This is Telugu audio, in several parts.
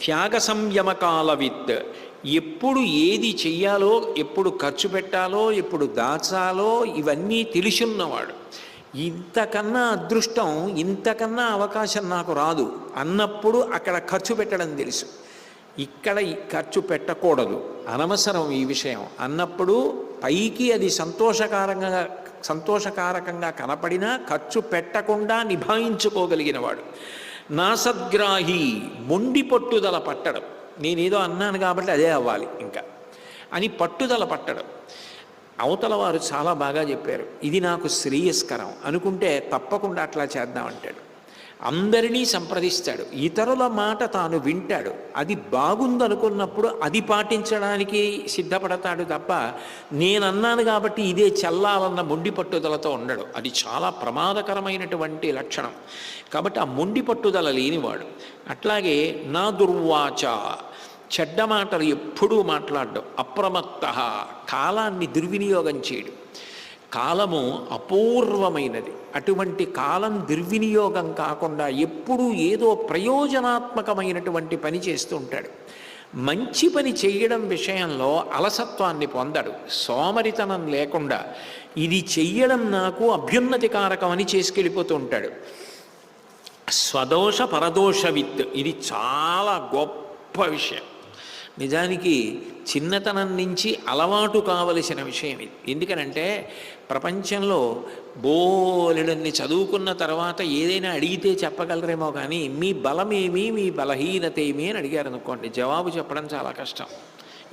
త్యాగ సంయమకాలవిత్, ఎప్పుడు ఏది చెయ్యాలో, ఎప్పుడు ఖర్చు పెట్టాలో, ఎప్పుడు దాచాలో ఇవన్నీ తెలుసున్నవాడు. ఇంతకన్నా అదృష్టం, ఇంతకన్నా అవకాశం నాకు రాదు అన్నప్పుడు అక్కడ ఖర్చు పెట్టడం తెలుసు. ఇక్కడ ఖర్చు పెట్టకూడదు, అనవసరం ఈ విషయం అన్నప్పుడు పైకి అది సంతోషకారకంగా కనపడినా ఖర్చు పెట్టకుండా నిభాయించుకోగలిగినవాడు. నా సద్గ్రాహి, మొండి పట్టుదల పట్టడం. నేనేదో అన్నాను కాబట్టి అదే అవ్వాలి ఇంకా అని పట్టుదల పట్టడం. అవతల వారు చాలా బాగా చెప్పారు, ఇది నాకు శ్రేయస్కరం అనుకుంటే తప్పకుండా అట్లా చేద్దామంటాడు. అందరినీ సంప్రదిస్తాడు, ఇతరుల మాట తాను వింటాడు. అది బాగుందనుకున్నప్పుడు అది పాటించడానికి సిద్ధపడతాడు తప్ప నేనన్నాను కాబట్టి ఇదే చెల్లాలన్న మొండి పట్టుదలతో ఉండడు. అది చాలా ప్రమాదకరమైనటువంటి లక్షణం. కాబట్టి ఆ మొండి పట్టుదల లేనివాడు. అట్లాగే నా దుర్వాచ, చెడ్డ మాటలు ఎప్పుడూ మాట్లాడడం. అప్రమత్త, కాలాన్ని దుర్వినియోగం చేయడం. కాలము అపూర్వమైనది. అటువంటి కాలం దుర్వినియోగం కాకుండా ఎప్పుడూ ఏదో ప్రయోజనాత్మకమైనటువంటి పని చేస్తూ ఉంటాడు. మంచి పని చేయడం విషయంలో అలసత్వాన్ని పొందడు. సోమరితనం లేకుండా ఇది చెయ్యడం నాకు అభ్యున్నతికారకం అని చేసుకెళ్ళిపోతూ ఉంటాడు. స్వదోష పరదోషవిత్, ఇది చాలా గొప్ప విషయం. నిజానికి చిన్నతనం నుంచి అలవాటు కావలసిన విషయం ఇది. ఎందుకనంటే ప్రపంచంలో బోలెడన్ని చదువుకున్న తర్వాత ఏదైనా అడిగితే చెప్పగలరేమో కానీ మీ బలమేమి, మీ బలహీనత ఏమి అని అడిగారు అనుకోండి, జవాబు చెప్పడం చాలా కష్టం.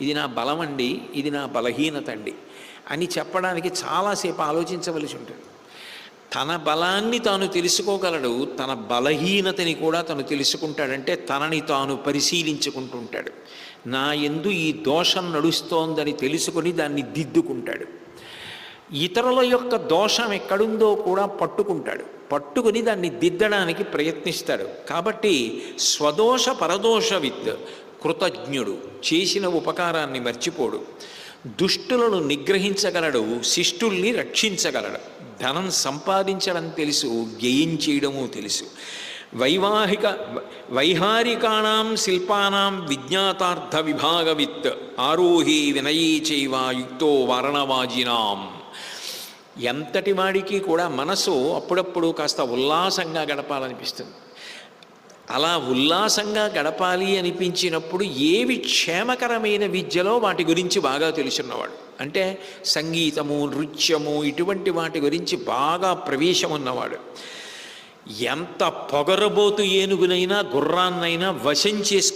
ఇది నా బలం అండి, ఇది నా బలహీనత అండి అని చెప్పడానికి చాలాసేపు ఆలోచించవలసి ఉంటుంది. తన బలాన్ని తాను తెలుసుకోగలడు, తన బలహీనతని కూడా తను తెలుసుకుంటాడంటే తనని తాను పరిశీలించుకుంటుంటాడు. నా యందు ఈ దోషం నడుస్తోందని తెలుసుకొని దాన్ని దిద్దుకుంటాడు. ఇతరుల యొక్క దోషం ఎక్కడుందో కూడా పట్టుకుంటాడు, పట్టుకుని దాన్ని దిద్దడానికి ప్రయత్నిస్తాడు. కాబట్టి స్వదోష పరదోషవిత్, కృతజ్ఞుడు, చేసిన ఉపకారాన్ని మర్చిపోడు. దుష్టులను నిగ్రహించగలడు, శిష్టుల్ని రక్షించగలడు. ధనం సంపాదించడం తెలుసు, వ్యయం చేయడము తెలుసు. వైహారికాణం శిల్పానాం విజ్ఞాతార్థ విభాగవిత్, ఆరోహి వినయీ చైవ యుక్తో వారణవాజినాం. ఎంతటి వాడికి కూడా మనసు అప్పుడప్పుడు కాస్త ఉల్లాసంగా గడపాలనిపిస్తుంది. అలా ఉల్లాసంగా గడపాలి అనిపించినప్పుడు ఏవి క్షేమకరమైన విద్యలో వాటి గురించి బాగా తెలుసున్నవాడు, అంటే సంగీతము, నృత్యము ఇటువంటి వాటి గురించి బాగా ప్రవేశం ఉన్నవాడు. ఎంత పొగరబోతు ఏనుగునైనా గుర్రాన్నైనా వశం చేసుకో